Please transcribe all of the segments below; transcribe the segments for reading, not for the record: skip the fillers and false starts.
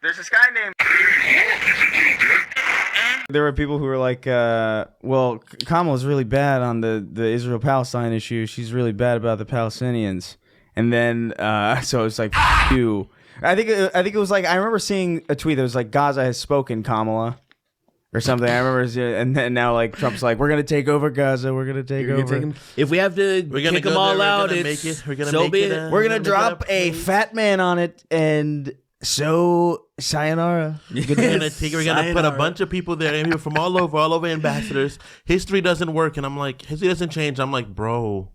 There's this guy named... There were people who were like, well, Kamala's really bad on the Israel-Palestine issue. She's really bad about the Palestinians. And then, so it's like, you. I think it was like, I remember seeing a tweet that was like, Gaza has spoken, Kamala. Or something. I remember, and then now like Trump's like, we're gonna take over Gaza. We're gonna take over. If we have to kick them all out, we're gonna drop a fat man on it, and so sayonara. We're gonna put a bunch of people there from all over ambassadors. History doesn't work, and I'm like, history doesn't change. I'm like, bro,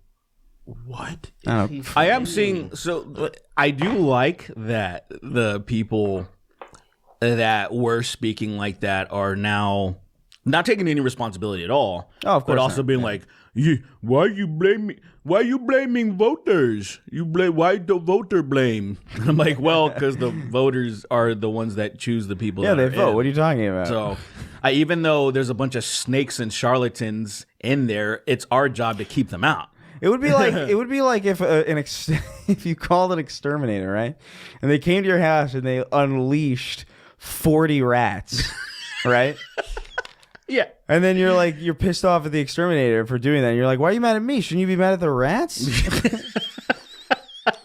what? I am seeing. So I do like that the people that were speaking like that are now not taking any responsibility at all. Oh, of course. But also being like, why you blaming voters? Why the voter blame? I'm like, well, because the voters are the ones that choose the people. Yeah, they vote. What are you talking about? So, even though there's a bunch of snakes and charlatans in there, it's our job to keep them out. It would be like if if you called an exterminator, right? And they came to your house and they unleashed 40 rats, right? Yeah. And then you're pissed off at the exterminator for doing that. And you're like, why are you mad at me? Shouldn't you be mad at the rats?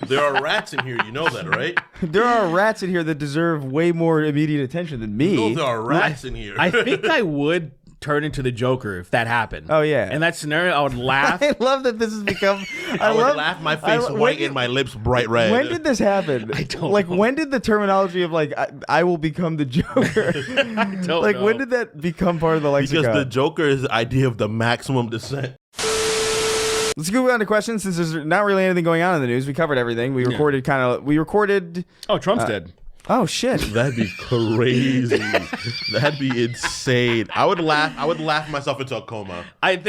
There are rats in here. You know that, right? There are rats in here that deserve way more immediate attention than me. You know there are rats in here. I think I would turn into the Joker if that happened. Oh yeah. In that scenario, I would laugh. I love that this has become. I would laugh, my face white and my lips bright red. When did this happen? I don't know. When did the terminology of like I will become the Joker? I don't know. When did that become part of the lexicon? Because the Joker is the idea of the maximum descent. Let's go on to questions since there's not really anything going on in the news. We covered everything. We recorded Oh, Trump's dead. Oh shit! That'd be crazy. That'd be insane. I would laugh myself into a coma. I'd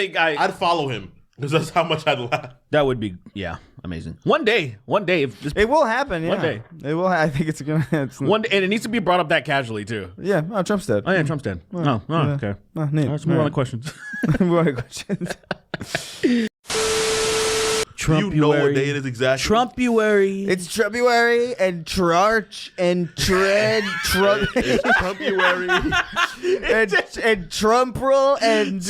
follow him because that's how much I'd laugh. That would be amazing. One day, if this, it will happen. Yeah. One day it will. I think it's gonna. One day, and it needs to be brought up that casually too. Yeah. Oh, Trump's dead. Oh yeah, Trump's dead. Okay. Oh, neat. Let's move on to questions. Move on to questions. You know what day it is exactly. Trumpuary. It's Trumpuary and Trarch and Tread. It's Trumpuary. and Trumprel and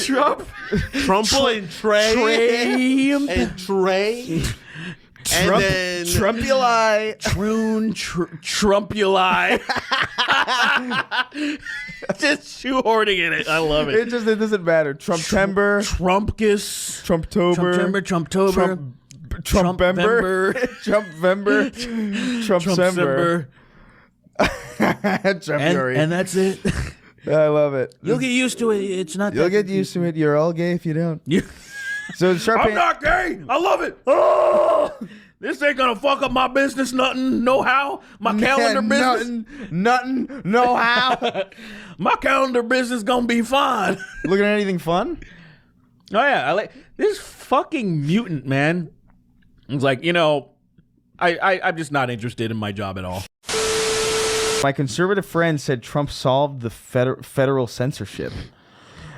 Trumple and Trey. And Trey. And then Trumpuli. Trumpuli. Just shoehorning in it. I love it. It doesn't matter. Trumptember. Trumpkus. Trumptober. Trumptober. Trumpember. Trumpvember. Trumpsember. Trumpuary. And that's it. I love it. You'll get used to it. It's not. You'll get used to it. You're all gay if you don't. So I'm not gay. I love it. Oh, this ain't gonna fuck up my business. Nothing. No how. My calendar business. Nothing. No how. My calendar business gonna be fine. Looking at anything fun? Oh yeah, I like this fucking mutant man. It's like, I'm just not interested in my job at all. My conservative friend said Trump solved the federal censorship.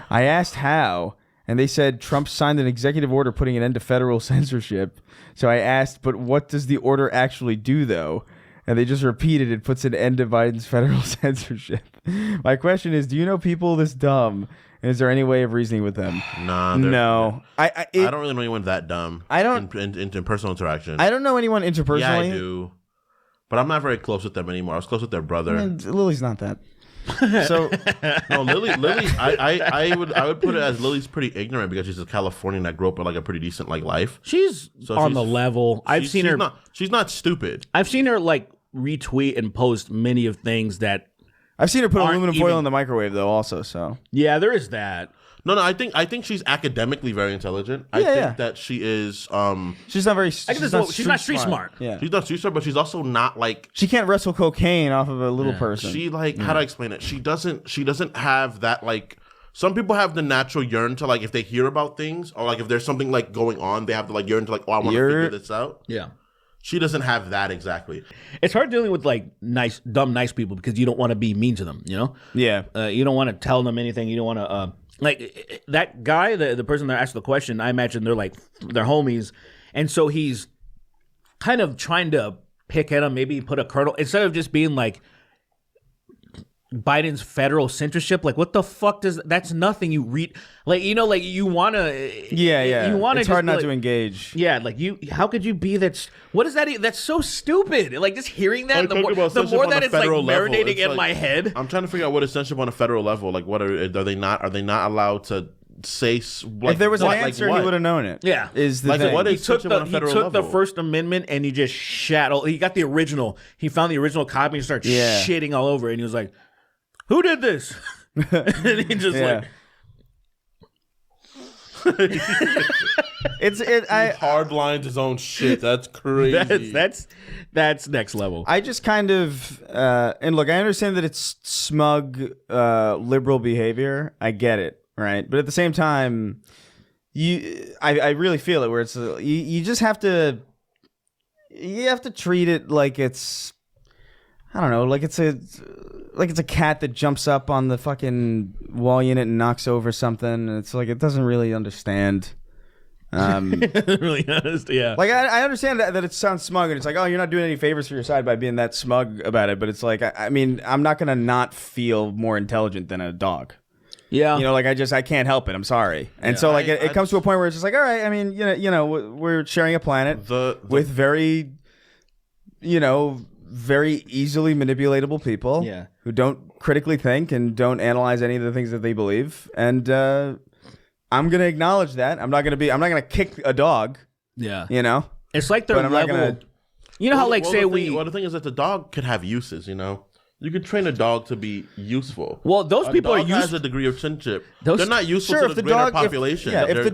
I asked how, and they said Trump signed an executive order putting an end to federal censorship. So I asked, but what does the order actually do, though? And they just repeated it puts an end to Biden's federal censorship. My question is, do you know people this dumb? And is there any way of reasoning with them? Nah. No. I don't really know anyone that dumb. I don't. In personal interaction. I don't know anyone interpersonally. Yeah, I do. But I'm not very close with them anymore. I was close with their brother. Lily's not that. So no, Lily. I would put it as Lily's pretty ignorant because she's a Californian that grew up with like a pretty decent like life. She's on the level. I've seen her. She's not stupid. I've seen her like retweet and post many of things that. I've seen her put aluminum foil in the microwave though. Also, so yeah, there is that. No, I think she's academically very intelligent. I think that she is. She's not very. She's not street smart. Yeah, she's not street smart, but she's also not like. She can't wrestle cocaine off of a little person. She how do I explain it? She doesn't have that like. Some people have the natural yearn to like if they hear about things or like if there's something like going on, they have to like yearn to like I want to figure this out. Yeah. She doesn't have that exactly. It's hard dealing with like nice people because you don't want to be mean to them, Yeah. You don't want to tell them anything. You don't want to like that guy, the person that asked the question. I imagine they're homies, and so he's kind of trying to pick at him. Maybe put a kernel instead of just being like, Biden's federal censorship. Like, what the fuck does that's nothing. You read like like you wanna you wanna. It's hard not to engage. Yeah, like how could you be that? What is that? That's so stupid. Like just hearing that, the more that it's like marinating in my head. I'm trying to figure out what is censorship on a federal level. Like, what are they not allowed to say? Like, if there was an answer, he would have known it. Yeah, is the like thing. what is he took censorship on a federal level? the First Amendment and he just he got the original. He found the original copy and started shitting all over it. And he was like, "Who did this?" And he just like. He hardlined his own shit. That's crazy. That's next level. I just kind of and look, I understand that it's smug liberal behavior. I get it, right? But at the same time, I really feel it where it's you just have to treat it like it's, I don't know, like it's a cat that jumps up on the fucking wall unit and knocks over something. And it's like it doesn't really understand. Really honest, yeah. Like I understand that it sounds smug and it's like, oh, you're not doing any favors for your side by being that smug about it. But it's like, I mean, I'm not gonna not feel more intelligent than a dog. Yeah, like I can't help it. I'm sorry. And so like it comes to a point where it's just like, all right. I mean, we're sharing a planet with very, very easily manipulatable people who don't critically think and don't analyze any of the things that they believe. And I'm going to acknowledge that. I'm not going to kick a dog. Yeah. It's like their level. How like the thing is that the dog could have uses, You could train a dog to be useful. Well, those people are has a degree of censorship. They're not useful to the greater population. If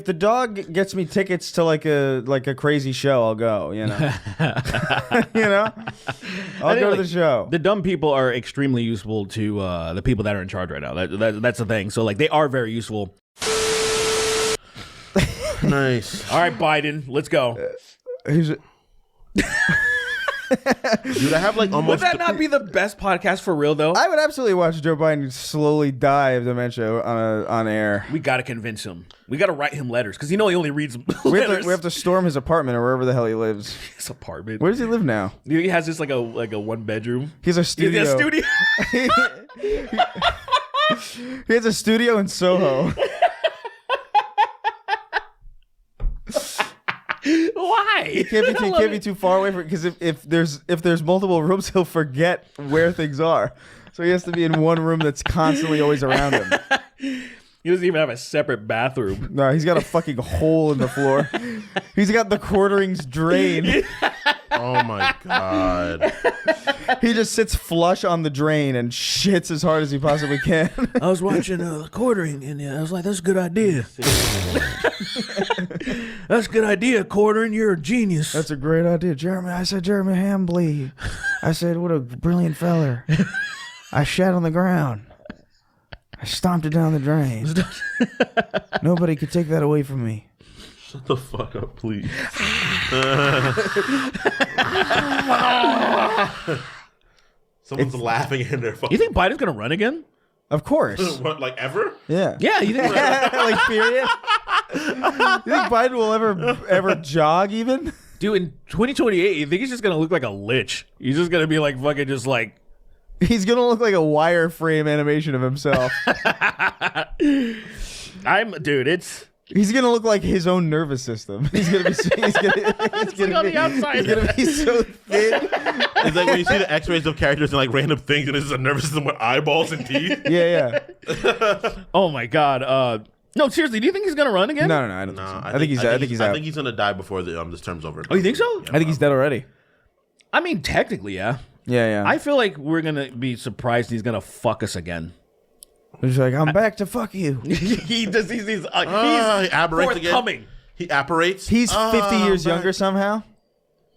the dog gets me tickets to like a crazy show, I'll go. I'll go to the show. The dumb people are extremely useful to the people that are in charge right now. That's the thing. So like they are very useful. Nice. All right, Biden, let's go. Dude, I have like almost. Would that not be the best podcast for real though? I would absolutely watch Joe Biden slowly die of dementia on air. We got to convince him. We got to write him letters because he only reads letters. We have to storm his apartment or wherever the hell he lives. His apartment. Where does he live now? He has just like a 1 bedroom. He has a studio. He has a studio in Soho. Why? He can't be too far away from, because if there's multiple rooms, he'll forget where things are. So he has to be in one room that's constantly always around him. He doesn't even have a separate bathroom. No, he's got a fucking hole in the floor. He's got the quarterings drain. Oh my god. He just sits flush on the drain and shits as hard as he possibly can. I was watching quartering and I was like, that's a good idea. That's a good idea, quartering. You're a genius. That's a great idea. Jeremy Hambly. I said, what a brilliant feller. I shat on the ground. I stomped it down the drain. Nobody could take that away from me. Shut the fuck up, please. Someone's laughing in their phone. You think Biden's gonna run again? Of course. What, like ever? Yeah. Yeah, you think like period? You think Biden will ever jog even? Dude, in 2028, you think he's just gonna look like a lich? He's just gonna be like fucking just like. He's gonna look like a wireframe animation of himself. He's gonna look like his own nervous system. He's gonna be on the outside. He's gonna be so thin. It's like when you see the X-rays of characters and like random things, and this is a nervous system with eyeballs and teeth. Yeah. Oh my god. No, seriously, do you think he's gonna run again? No, I don't think so. I think he's out. I think he's gonna die before this term's over. Oh, you think so? Yeah, I think he's dead already. I mean, technically, yeah. Yeah. I feel like we're gonna be surprised he's gonna fuck us again. He's like, I'm back to fuck you. He's apparates forthcoming. again. He apparates. He's 50 years younger somehow.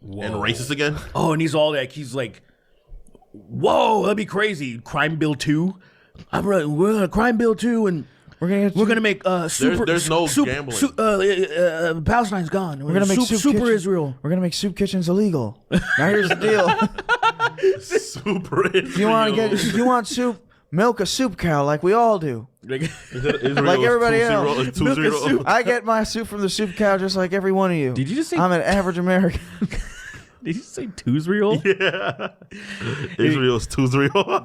Whoa. And racist again. Oh, and he's all like, whoa, that'd be crazy. Crime Bill 2. We're on Crime Bill 2, and we're gonna make super. There's no gambling. Palestine's gone. We're gonna make super Israel. We're gonna make soup kitchens illegal. Now here's the deal. Super Israel. You want soup? Milk a soup cow like we all do. Like everybody else. Soup. I get my soup from the soup cow just like every one of you. Did you just say? I'm an average American. Did you say Twosrael? Yeah. Israel's Twosrael.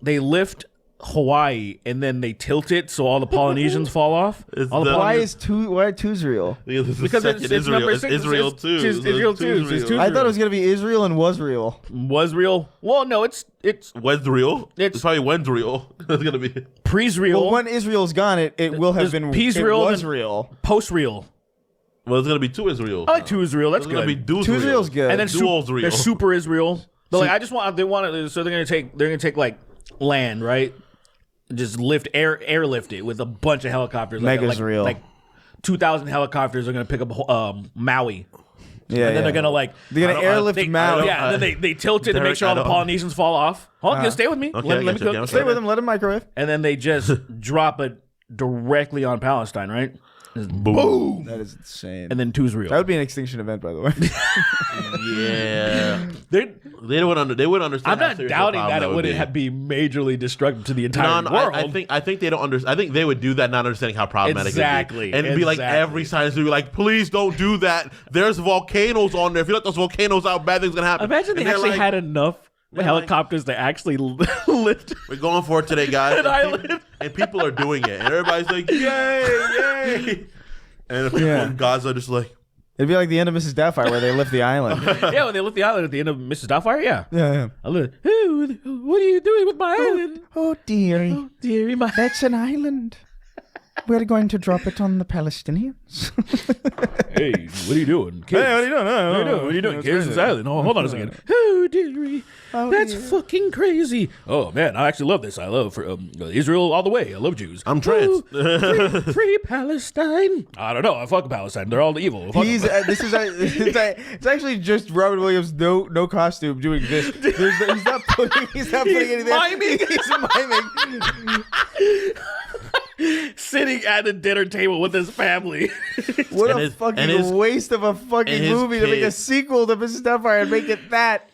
They lift Hawaii and then they tilt it so all the Polynesians fall off. Why Twosrael? Because it's number 6. Israel too. Israel too. I thought it was gonna be Israel and was real. Was real? Well, no, it's Wesreal. It's- It's probably Wensreal. It's gonna be pre-real, Well, when Israel's gone, it will have There's been. peace It real was and- real. post-real. well, it's gonna be two Israel. I like Twosrael. That's It's gonna be good. Doosreal. Twosrael's good. And then Dual's real. there's Super Israel. But like, they want to. So they're gonna take like land, right? Just airlift it with a bunch of helicopters. Mega's real. Like 2,000 helicopters are gonna pick up Maui. Yeah, And then they're gonna they're gonna airlift Maui. Yeah, and then they tilt it to make sure all the Polynesians fall off. Hold on, stay with me. Okay, let I me got you. cook. Stay with him. Let him microwave. And then they just drop it directly on Palestine, right? Boom. That is insane. And then Twosrael. That would be an extinction event, by the way. Yeah. They're- They would understand. I'm how not serious doubting the problem that it wouldn't be majorly destructive to the entire No, world. I think they don't understand. I think they would do that not understanding how problematic Exactly, it would be. And it'd be like exactly. every science would be like, please don't do that. There's volcanoes on there. If you let those volcanoes out, bad things gonna happen. Imagine they And they're actually like, had enough helicopters to actually lift we're going for it today, guys. an island. And people are doing it. And everybody's like, yay, yay. And the people in Gaza are just like, It'd be like the end of Mrs. Doubtfire where they lift the island. Yeah, when they lift the island at the end of Mrs. Doubtfire, yeah. Yeah. I live. Hey, what are you doing with my island? Oh, dearie. Oh, dearie, my. That's an island. We're going to drop it on the Palestinians. Hey, what are you doing? Kids? Hey, what are you doing? What are you doing? Kids, this island. Oh, hold on a second. Oh, dearie. That's fucking crazy. Oh, man, I actually love this. I love Israel all the way. I love Jews. I'm trans. Free Palestine. I don't know. I fuck Palestine. They're all evil. Fuck He's them. it's actually just Robert Williams, no costume, doing this. He's not putting anything. miming. He's miming. Sitting at the dinner table with his family. What And a his- fucking and his- waste of a fucking and his movie to make a kid. sequel to Mrs. Doubtfire and make it that.